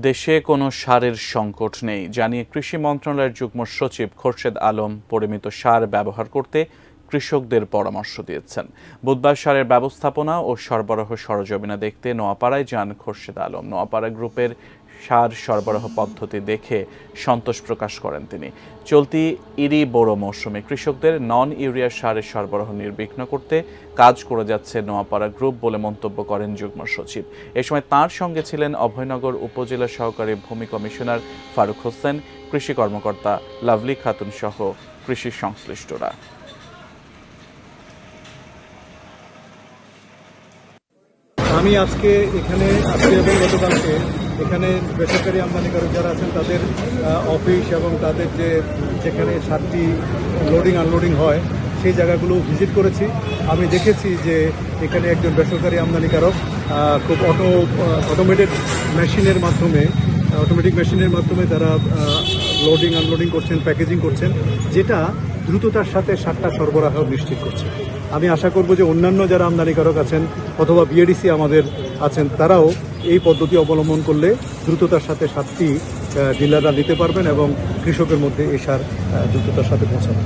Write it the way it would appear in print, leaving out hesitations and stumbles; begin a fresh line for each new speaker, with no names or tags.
দেশে কোনো সারের সংকট নেই জানিয়ে কৃষি মন্ত্রণালয়ের যুগ্ম সচিব খোরশেদ আলম পরিমিত সার ব্যবহার করতে কৃষকদের পরামর্শ দিয়েছেন। বুধবার সারের ব্যবস্থাপনা ও সরবরাহ সরজমিনা দেখতে নোয়াপাড়ায় যান খোরশেদ আলম। নোয়াপাড়া গ্রুপের সার সরবরাহ পদ্ধতি দেখে সন্তোষ প্রকাশ করেন তিনি। চলতি ইরি বোরো মৌসুমে কৃষকদের নন ইউরিয়া সারের সরবরাহ নির্বিঘ্ন করতে কাজ করে যাচ্ছে নোয়াপাড়া গ্রুপ বলে মন্তব্য করেন যুগ্ম সচিব। এ সময় তাঁর সঙ্গে ছিলেন অভয়নগর উপজেলা সহকারী ভূমি কমিশনার ফারুক হোসেন, কৃষি কর্মকর্তা লাভলি খাতুন সহ কৃষি সংশ্লিষ্টরা।
আমি আজকে এবং গতকালকে এখানে বেসরকারি আমদানিকারক যারা আছেন তাদের অফিস এবং তাদের যেখানে সারটি লোডিং আনলোডিং হয় সেই জায়গাগুলো ভিজিট করেছি। আমি দেখেছি যে এখানে একজন বেসরকারি আমদানিকারক খুব অটোমেটিক মেশিনের মাধ্যমে তারা লোডিং আনলোডিং করছেন, প্যাকেজিং করছেন, যেটা দ্রুততার সাথে সারটা সরবরাহ নিশ্চিত করছে। আমি আশা করব যে অন্যান্য যারা আমদানিকারক আছেন অথবা বিএডিসি আমাদের আছেন তারাও এই পদ্ধতি অবলম্বন করলে দ্রুততার সাথে সারটি ডিলাররা নিতে পারবেন এবং কৃষকের মধ্যে এই সার দ্রুততার সাথে পৌঁছাবে।